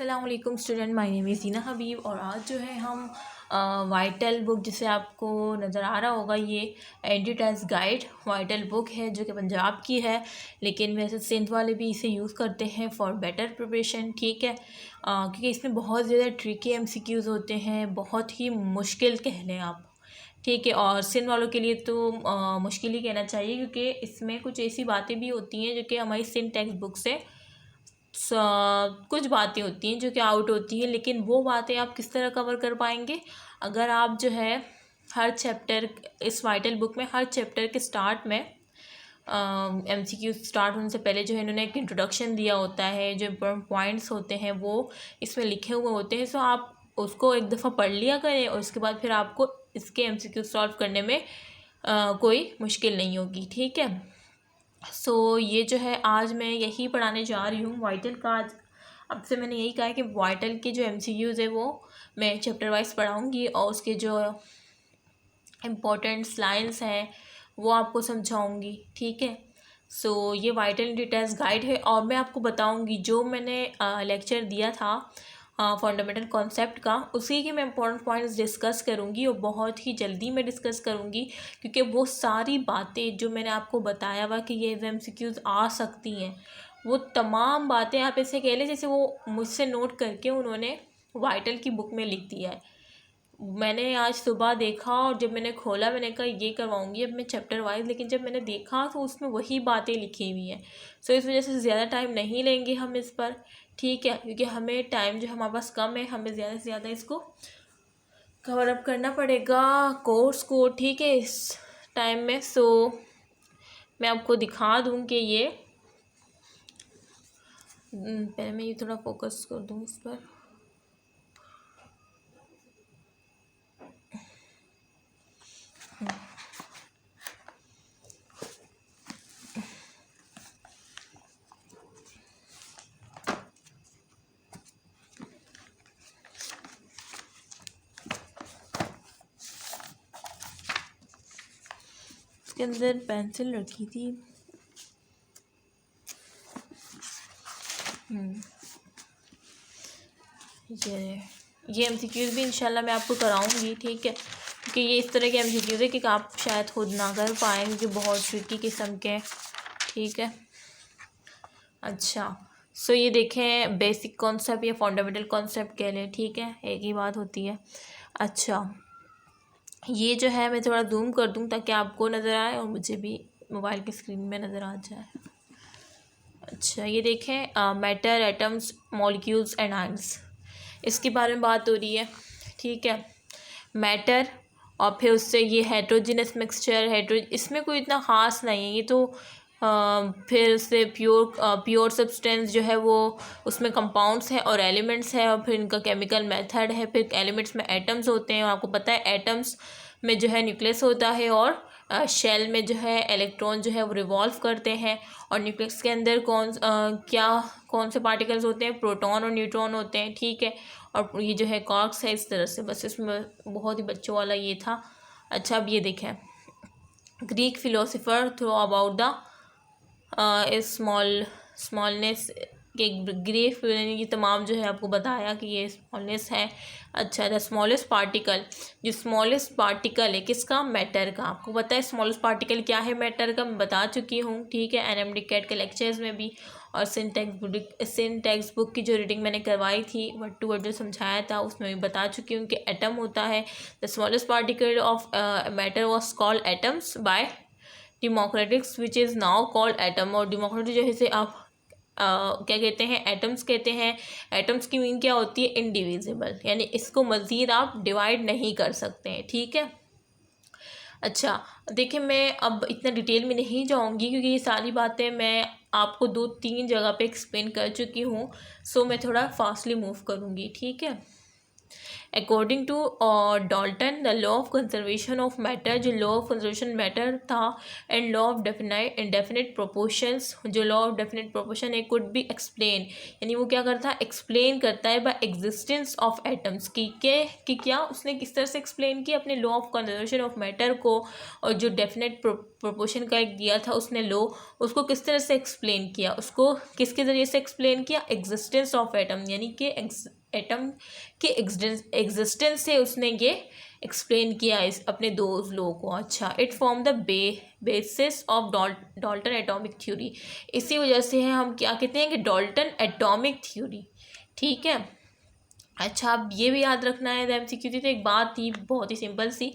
अस्सलाम वालेकुम student, my name is ज़ीना हबीब। और आज जो है हम वाइटल बुक, जिसे आपको नज़र आ रहा होगा, ये एडिटर्स गाइड वाइटल बुक है जो कि पंजाब की है, लेकिन वैसे सिंध वाले भी इसे यूज़ करते हैं फॉर बेटर प्रिपरेशन। ठीक है, क्योंकि इसमें बहुत ज़्यादा ट्रिकी MCQs होते हैं, बहुत ही मुश्किल कह लें आप। ठीक है, और सिंध वालों के लिए तो मुश्किल ही कहना चाहिए, क्योंकि इसमें कुछ ऐसी बातें भी होती हैं जो कि हमारी सिंध टेक्स्ट बुक से कुछ बातें होती हैं जो कि आउट होती हैं, लेकिन वो बातें आप किस तरह कवर कर पाएंगे अगर आप जो है हर चैप्टर, इस वाइटल बुक में हर चैप्टर के स्टार्ट में MCQ स्टार्ट होने से पहले जो है इन्होंने एक इंट्रोडक्शन दिया होता है, जो इम्पोर्टेंट पॉइंट्स होते हैं वो इसमें लिखे हुए होते हैं। सो आप उसको एक दफ़ा पढ़ लिया करें और उसके बाद फिर आपको इसके MCQ सॉल्व करने में कोई मुश्किल नहीं होगी। ठीक है, ये जो है आज मैं यही पढ़ाने जा रही हूँ वाइटल का। आज अब से मैंने यही कहा है कि वाइटल के जो MCQs है वो मैं चैप्टर वाइज पढ़ाऊँगी और उसके जो इम्पोर्टेंट्स लाइंस हैं वो आपको समझाऊँगी। ठीक है, ये वाइटल डिटेल्स गाइड है और मैं आपको बताऊँगी जो मैंने लेक्चर दिया था फंडामेंटल कॉन्सेप्ट का, उसी के मैं इंपॉर्टेंट पॉइंट्स डिस्कस करूँगी और बहुत ही जल्दी मैं डिस्कस करूँगी, क्योंकि वो सारी बातें जो मैंने आपको बताया हुआ कि ये MCQs आ सकती हैं, वो तमाम बातें आप ऐसे कह लें जैसे वो मुझसे नोट करके उन्होंने वाइटल की बुक में लिख दिया है। मैंने आज सुबह देखा और जब मैंने खोला मैंने कहा ये करवाऊँगी अब मैं चैप्टर वाइज, लेकिन जब मैंने देखा तो उसमें वही बातें लिखी हुई हैं। इस वजह से ज़्यादा टाइम नहीं लेंगे हम इस पर। ठीक है, क्योंकि हमें टाइम जो हमारे पास कम है, हमें ज़्यादा से ज़्यादा इसको कवर अप करना पड़ेगा कोर्स को। ठीक है, इस टाइम में मैं आपको दिखा दूँ कि ये पहले मैं ये थोड़ा फोकस कर दूँ इस पर। इसके अंदर पेंसिल रखी थी। ये MCQs भी इंशाल्लाह मैं आपको कराऊंगी। ठीक है, क्योंकि ये इस तरह के MCQs है कि आप शायद खुद ना कर पाएँ, क्योंकि बहुत ट्रिकी किस्म के। ठीक है, अच्छा ये देखें, बेसिक कॉन्सेप्ट या फंडामेंटल कॉन्सेप्ट कह लें, ठीक है, एक ही बात होती है। अच्छा, ये जो है मैं थोड़ा जूम कर दूँ ताकि आपको नज़र आए और मुझे भी मोबाइल की स्क्रीन में नज़र आ जाए। अच्छा, ये देखें, matter, atoms, molecules and ions, इसके बारे में बात हो रही है। ठीक है, मैटर और फिर उससे ये हेट्रोजिनस मिक्सचर, इसमें कोई इतना ख़ास नहीं है। ये तो फिर उससे प्योर सब्सटेंस जो है वो उसमें कंपाउंड्स हैं और एलिमेंट्स हैं, और फिर इनका केमिकल मेथड है। फिर एलिमेंट्स में एटम्स होते हैं और आपको पता है एटम्स में जो है न्यूक्लियस होता है और शेल में जो है इलेक्ट्रॉन जो है वो रिवॉल्व करते हैं। और न्यूक्लियस के अंदर कौन से पार्टिकल्स होते हैं, प्रोटॉन और न्यूट्रॉन होते हैं। ठीक है, और ये जो है कॉर्क्स है। इस तरह से बस इसमें बहुत ही बच्चों वाला ये था। अच्छा, अब ये देखें, Greek philosopher throw about the smallness के ग्रीफ ये तमाम जो है आपको बताया कि ये स्मॉलनेस है। अच्छा, द स्मॉलेस्ट पार्टिकल, जो स्मॉलेस्ट पार्टिकल है किसका, मैटर का। आपको पता है स्मॉलेस्ट पार्टिकल क्या है मैटर का, मैं बता चुकी हूँ। ठीक है, NMD कैट के लेक्चर्स में भी, और सिंध टेक्स्ट बुक की जो रीडिंग मैंने करवाई थी, वर्ड टू वर्ड जो समझाया था उसमें भी बता चुकी हूँ कि एटम होता है। The smallest particle of matter was called atoms bye democratics which is now called atom. और डेमोक्रेटिक जो है इसे आप क्या कहते हैं, एटम्स कहते हैं। एटम्स की मीन क्या होती है, इनडिविजिबल, यानी इसको मज़ीद आप डिवाइड नहीं कर सकते हैं। ठीक है, अच्छा देखिए, मैं अब इतना डिटेल में नहीं जाऊंगी क्योंकि ये सारी बातें मैं आपको 2-3 जगह पे एक्सप्लेन कर चुकी हूँ। मैं थोड़ा फास्टली मूव करूँगी। ठीक है, according to Dalton the law of conservation of matter, जो लॉ ऑफ कंजर्वेशन मैटर था, and law of definite proportions, जो लॉ ऑफ डेफिनेट प्रोपोर्शन है, कुड बी एक्सप्लेन, यानी वो क्या करता है, एक्सप्लेन करता है बाय एग्जिस्टेंस ऑफ एटम्स कि क्या उसने किस तरह से एक्सप्लेन किया अपने law of conservation of matter को, और जो डेफिनेट प्रोपोर्शन का एक दिया था उसने लॉ, उसको किस तरह से एक्सप्लेन किया, उसको किसके ज़रिए से एक्सप्लेन किया, एग्जिस्टेंस ऑफ एटम, यानी कि एटम के एग्जिस्टेंस से उसने ये एक्सप्लेन किया इस अपने दो लॉ को। अच्छा, it form the basis of Dalton atomic theory, इसी वजह से है हम क्या कहते हैं कि डाल्टन एटॉमिक थ्योरी। ठीक है। अच्छा, अब ये भी याद रखना है, MCQ थी तो एक बात थी बहुत ही सिंपल सी,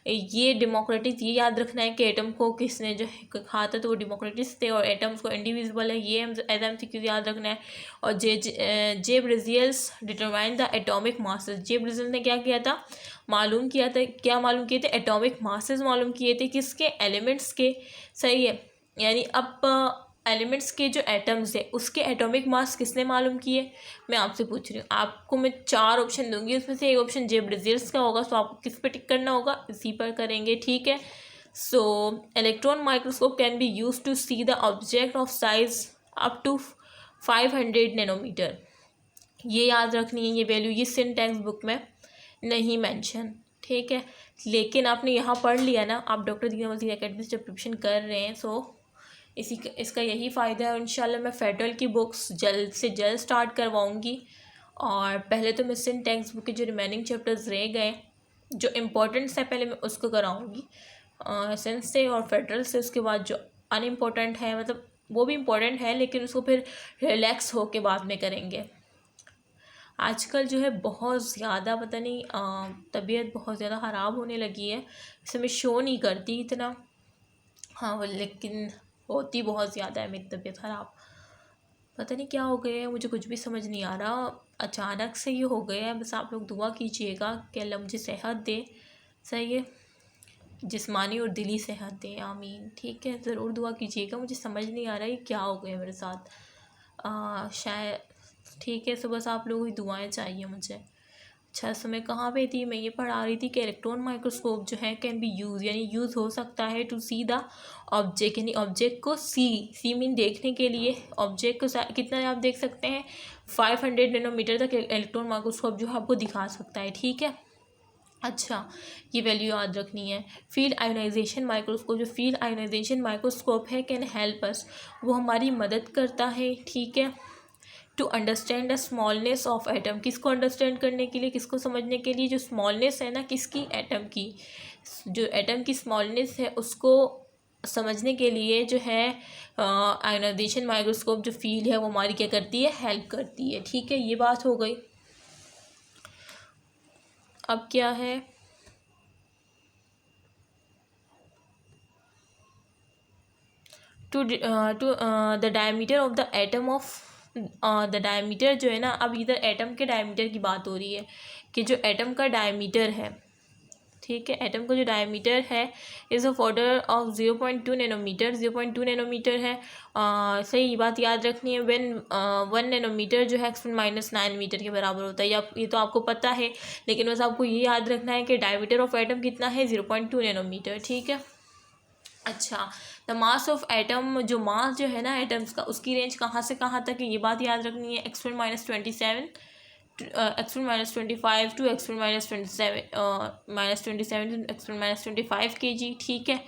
ये डेमोक्रेटिक, ये याद रखना है कि एटम को किसने जो है कहा था, तो वो डेमोक्रेटिक्स थे, और एटम्स को इंडिविजिबल है, ये MCQ याद रखना है। और जे ब्रेजियल्स डिटरमाइन द एटॉमिक मासेस, जे ब्रेजियल ने क्या किया था, मालूम किया था, क्या मालूम किए थे, एटॉमिक मासेस मालूम किए थे, किसके, एलिमेंट्स के। सही है, यानी अब एलिमेंट्स के जो एटम्स है उसके एटॉमिक मास किसने मालूम किए, मैं आपसे पूछ रही हूँ। आपको मैं 4 ऑप्शन दूंगी, उसमें से एक ऑप्शन जे ब्रेजियल्स का होगा, तो आपको किस पे टिक करना होगा, इसी पर करेंगे। ठीक है। So electron microscope can be use to see the object of size up to 500 nanometer, ये याद रखनी है, ये वैल्यू ये सिन टेक्स्ट बुक में नहीं मेंशन। ठीक है, लेकिन आपने यहाँ पढ़ लिया ना, आप डॉक्टर दीना वजीर एकेडमी से प्रिपरेशन कर रहे हैं, सो इसका यही फ़ायदा है। और इंशाल्लाह मैं फेडरल की बुक्स जल्द से जल्द स्टार्ट करवाऊँगी, और पहले तो मैं सिन टेक्स्ट बुक के जो रिमेनिंग चैप्टर्स रह गए जो इम्पोर्टेंट्स है पहले मैं उसको कराऊँगी सेंस से और फेडरल से, उसके बाद जो अनइम्पोर्टेंट है, मतलब वो भी इम्पोर्टेंट है लेकिन उसको फिर रिलैक्स हो के बाद में करेंगे। आजकल जो है बहुत ज़्यादा पता नहीं तबीयत बहुत ज़्यादा ख़राब होने लगी है, इसे मैं शो नहीं करती इतना, हाँ लेकिन होती बहुत ज़्यादा है मेरी तबीयत ख़राब, पता नहीं क्या हो गया है, मुझे कुछ भी समझ नहीं आ रहा, अचानक से ये हो गया है। बस आप लोग दुआ कीजिएगा कि अल्लाह मुझे सेहत दे, सही है, जिस्मानी और दिली सेहत दे, आमीन। ठीक है, ज़रूर दुआ कीजिएगा, मुझे समझ नहीं आ रहा है क्या हो गया मेरे साथ, शायद। ठीक है, सो बस आप लोगों की दुआएं चाहिए मुझे। अच्छा, समय कहाँ पे थी, मैं ये पढ़ा रही थी कि इलेक्ट्रॉन माइक्रोस्कोप जो है कैन बी यूज़, यानी यूज़ हो सकता है टू सी द ऑब्जेक्ट, यानी ऑब्जेक्ट को सी मीन देखने के लिए, ऑब्जेक्ट को कितना आप देख सकते हैं, 500 नैनोमीटर तक इलेक्ट्रॉन माइक्रोस्कोप जो है आपको दिखा सकता है। ठीक है। अच्छा, ये वैल्यू याद रखनी है। फील्ड आयोनाइजेशन माइक्रोस्कोप, जो फील्ड आयोनाइजेशन माइक्रोस्कोप है कैन हेल्प अस, वो हमारी मदद करता है। ठीक है। To understand the smallness of atom, किसको अंडरस्टैंड करने के लिए, किसको समझने के लिए, जो स्मॉलनेस है ना किसकी, एटम की, जो एटम की स्मॉलनेस है उसको समझने के लिए जो है आयोनाइजेशन माइक्रोस्कोप जो फील्ड है वो हमारी क्या करती है, हेल्प करती है। ठीक है, ये बात हो गई। अब क्या है, to the diameter of the atom of the diameter जो है ना, अब इधर एटम के डायमीटर की बात हो रही है कि जो एटम का डायमीटर है, ठीक है, एटम का जो डायमीटर है is of order of 0.2 nanometer, 0.2 nanometer है। सही बात याद रखनी है, व्हेन 1 नैनोमीटर जो है (-9 मीटर के बराबर होता है, ये तो आपको पता है, लेकिन बस आपको ये याद रखना है कि डायमीटर ऑफ एटम कितना है, 0.2 नैनोमीटर। ठीक है। अच्छा, द मास ऑफ एटम, जो मास जो है ना एटम्स का, उसकी रेंज कहाँ से कहाँ तक है, ये बात याद रखनी है, (-27) (-25) टू (-27) kg। ठीक है,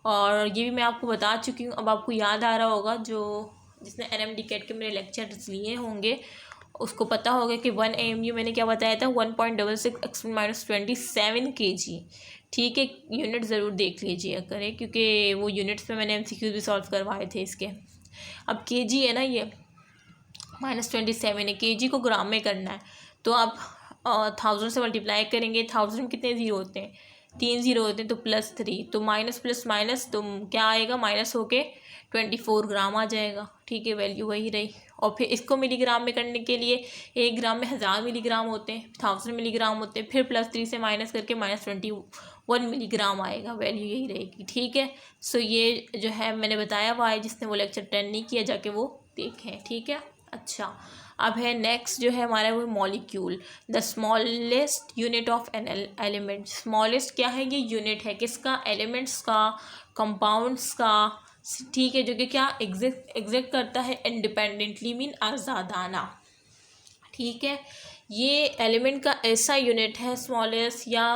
और ये भी मैं आपको बता चुकी हूँ, अब आपको याद आ रहा होगा, जो जिसने NMD कैट के मेरे लेक्चर्स लिए होंगे उसको पता होगा कि 1 AMU मैंने क्या बताया था, 1.66 (-27) kg। ठीक है, यूनिट ज़रूर देख लीजिए करें, क्योंकि वो यूनिट्स पे मैंने MCQ भी सॉल्व करवाए थे इसके। अब kg है ना, ये (-27) है, kg को ग्राम में करना है, तो आप 1000 से मल्टीप्लाई करेंगे, 1000 में कितने ज़ीरो होते हैं, 3 ज़ीरो होते हैं, तो +3, तो माइनस प्लस माइनस तो क्या आएगा, माइनस होके 24 ग्राम आ जाएगा। ठीक है, वैल्यू वही रही। और फिर इसको मिलीग्राम में करने के लिए 1 ग्राम में 1000 मिलीग्राम होते हैं, 1000 मिलीग्राम होते हैं, फिर +3 से माइनस करके -21 मिलीग्राम आएगा, वैल्यू यही रहेगी। ठीक है, सो ये जो है मैंने बताया हुआ है, जिसने वो लेक्चर अटेंड नहीं किया जाके वो देखें। ठीक है। अच्छा, अब है नेक्स्ट जो है हमारा वो molecule, the smallest unit of an element. Smallest क्या है, ये यूनिट है किसका, एलिमेंट्स का, कंपाउंड्स का, ठीक है, जो कि क्या एग्जिस्ट करता है इंडिपेंडेंटली, मीन आज़ादाना, ठीक है। ये एलिमेंट का ऐसा यूनिट है स्मॉलेस्ट, या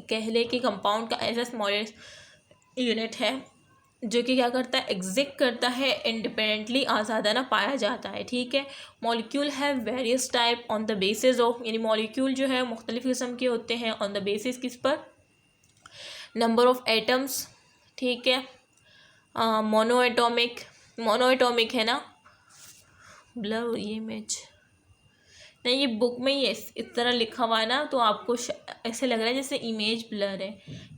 कह ले कि कंपाउंड का ऐसा स्मॉलेस्ट यूनिट है जो कि क्या करता है, एग्जिस्ट करता है इंडिपेंडेंटली, आज़ादाना पाया जाता है, ठीक है। मॉलिक्यूल है various type on the basis of, यानी मॉलिक्यूल जो है मुख्तलिफ़ किस्म के होते हैं ऑन द बेसिस किस पर, नंबर ऑफ एटम्स, ठीक है। मोनो एटॉमिक है ना, ब्लर हो रही है इमेज, नहीं ये बुक में ही इस तरह लिखा हुआ है ना, तो आपको ऐसे लग रहा है जैसे इमेज ब्लर है।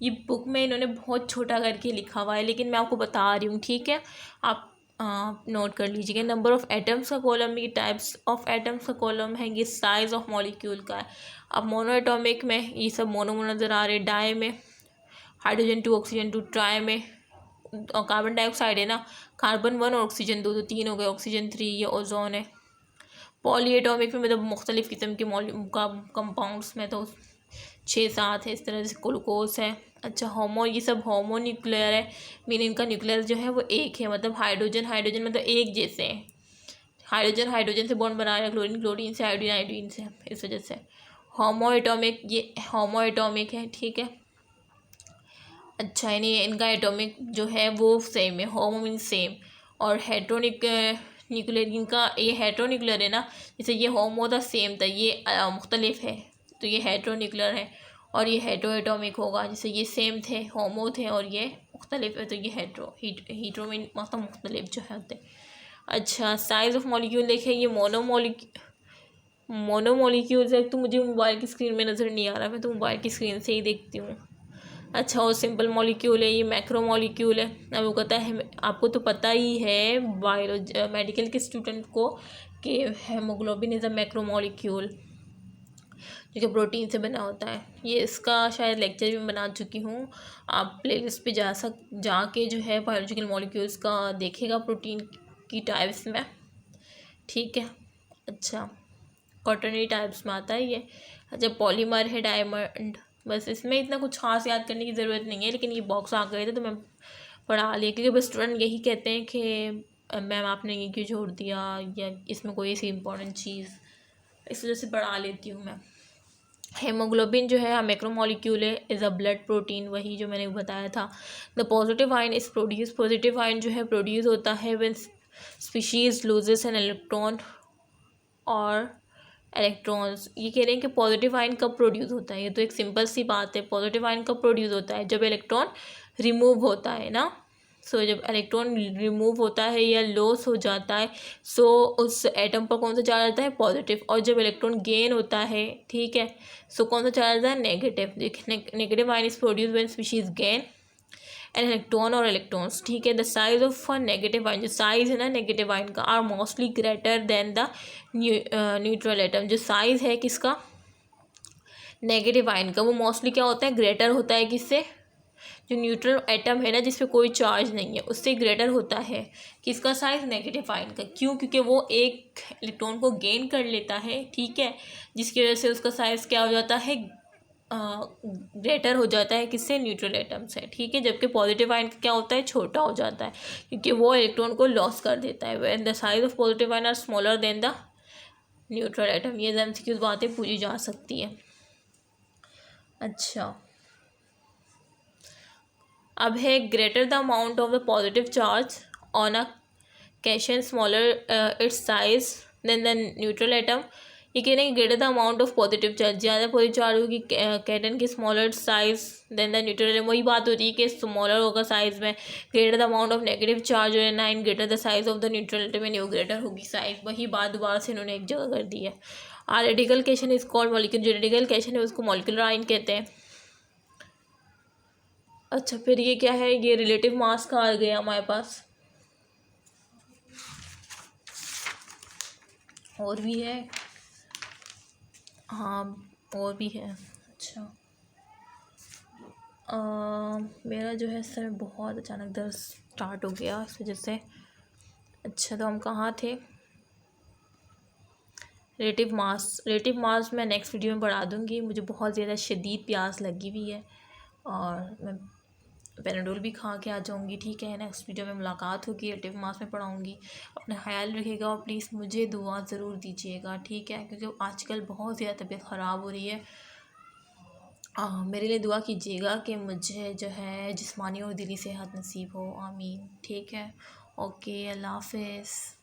ये बुक में इन्होंने बहुत छोटा करके लिखा हुआ है, लेकिन मैं आपको बता रही हूँ, ठीक है, आप नोट कर लीजिएगा। नंबर ऑफ एटम्स का कॉलम, ये टाइप्स ऑफ एटम्स का कॉलम है, ये साइज ऑफ मॉलिक्यूल का है। अब मोनो एटॉमिक में ये सब मोनो नज़र आ रहे, डाई में हाइड्रोजन 2 ऑक्सीजन 2, ट्राई में और कार्बन डाइऑक्साइड है ना, कार्बन 1 और ऑक्सीजन 2, तो 3 हो गए, ऑक्सीजन 3, ये ओजोन है। पॉलीएटॉमिक में मतलब मुख्तलिफ़ किस्म के कंपाउंड्स में तो 6-7 है, इस तरह से ग्लूकोज है। अच्छा होमो, ये सब होमो न्यूक्लियर है, मीन इनका न्यूक्लियर जो है वो एक है, मतलब हाइड्रोजन मतलब एक जैसे है, हाइड्रोजन से बॉन्ड बना रहा है, क्लोरीन से, आयोडीन से, इस वजह से होमो एटॉमिक, ये होमो एटॉमिक है, ठीक है। अच्छा यानी इनका एटॉमिक जो है वो सेम है, होमो मीन सेम, और न्यूक्लियर इनका ये हेट्रोन्यूक्लियर है ना, जैसे ये होमो था सेम था, ये मुख्तलिफ है, तो ये हेट्रोन्यूक्लियर है, और ये हेट्रो एटॉमिक होगा, जैसे ये सेम थे होमो थे और ये मुख्तलिफ है, तो ये हीट्रो मीन मतलब मुख्तलिफ जो है होते। अच्छा साइज़ ऑफ मॉलिक्यूल देखें, ये मोनो मॉलिक्यूल्स है, तो मुझे मोबाइल की स्क्रीन में नज़र नहीं आ रहा, मैं तो मोबाइल की स्क्रीन से ही देखती हूँ। अच्छा और सिंपल मॉलिक्यूल है, ये मैक्रो मॉलिक्यूल है। अब वो कहता है, आपको तो पता ही है मेडिकल के स्टूडेंट को कि haemoglobin is a macro molecule जो कि प्रोटीन से बना होता है। ये इसका शायद लेक्चर भी बना चुकी हूँ, आप प्लेलिस्ट पे जाके जो है बायोलॉजिकल मॉलिक्यूल्स का देखेगा प्रोटीन की टाइप्स में, ठीक है। अच्छा क्वाटरनरी टाइप्स में आता है ये। अच्छा पॉलीमर है डायमंड, बस इसमें इतना कुछ खास याद करने की ज़रूरत नहीं है, लेकिन ये बॉक्स आ गए थे तो मैं पढ़ा लिया, क्योंकि बस स्टूडेंट यही कहते हैं कि मैम आपने ये क्यों छोड़ दिया, या इसमें कोई ऐसी इंपॉर्टेंट चीज़, इस वजह से पढ़ा लेती हूँ मैं। हेमोग्लोबिन जो है मैक्रोमोलिक्यूल है, इज़ अ ब्लड प्रोटीन, वही जो मैंने बताया था। The positive ion is produce, positive ion जो है प्रोड्यूस होता है when species loses N electron और इलेक्ट्रॉन्स। ये कह रहे हैं कि पॉजिटिव आयन कब प्रोड्यूस होता है, ये तो एक सिंपल सी बात है, पॉजिटिव आयन कब प्रोड्यूस होता है, जब इलेक्ट्रॉन रिमूव होता है ना। सो जब इलेक्ट्रॉन रिमूव होता है या लॉस हो जाता है, सो उस एटम पर कौन सा चार्ज आता है, पॉजिटिव, और जब इलेक्ट्रॉन गेन होता है, ठीक है, सो कौन सा चार्ज आता है, negative. Negative ion is produce when species gain an electron और इलेक्ट्रॉन्स, ठीक है। The size of negative ion, जो साइज है ना नेगेटिव आयन का, are mostly greater than the neutral atom. जो साइज है किसका, नेगेटिव आयन का, वो मोस्टली क्या होता है, ग्रेटर होता है किससे, जो न्यूट्रल एटम है ना जिस पे कोई चार्ज नहीं है, उससे ग्रेटर होता है किसका साइज, नेगेटिव आयन का। क्यों, क्योंकि वो एक इलेक्ट्रॉन को गेन कर लेता है, ठीक है, जिसकी वजह से उसका साइज क्या हो जाता है, ग्रेटर हो जाता है किससे, न्यूट्रल एटम से, ठीक है। जबकि पॉजिटिव आयन का क्या होता है, छोटा हो जाता है, क्योंकि वो इलेक्ट्रॉन को लॉस कर देता है। When the size of positive ion are smaller than the neutral atom. ये MCQ बातें पूछी जा सकती हैं। अच्छा अब है greater the amount of the positive charge on a cation smaller its size than the neutral atom. ये कह रहे हैं greater the amount of positive charge, ज़्यादा पॉजिटिव चार्ज होगी कैटन की smaller size than the neutral atom. वही बात होती है कि स्मॉलर होगा साइज में, greater the amount of negative charge हो ना, in greater the size of the neutral atom, यानी वो ग्रेटर होगी साइज। वही बात दोबारा से इन्होंने एक जगह कर दी है। R radical cation is called molecule, जो रेडिकल कैशन है उसको मॉलिक्यूलर आयन कहते हैं। अच्छा फिर ये क्या है, ये रिलेटिव मास का आ गया हमारे पास, और भी है, हाँ और भी है। अच्छा मेरा जो है सर बहुत अचानक दर्द स्टार्ट हो गया इस वजह से। अच्छा तो हम कहाँ थे, रिलेटिव मास मैं नेक्स्ट वीडियो में बढ़ा दूँगी। मुझे बहुत ज़्यादा शदीद प्यास लगी हुई है और मैं पैनाडोल भी खा के आ जाऊँगी। ठीक है, नेक्स्ट वीडियो में मुलाकात होगी, रिलेटिव मास में पढ़ाऊँगी। अपना ख्याल रखिएगा और प्लीज़ मुझे दुआ ज़रूर दीजिएगा। ठीक है, क्योंकि आजकल बहुत ज़्यादा तबीयत ख़राब हो रही है। मेरे लिए दुआ कीजिएगा कि मुझे जो है जिस्मानी और दिली सेहत नसीब हो। आमीन। ठीक है, ओके, अल्लाह हाफ़िज़।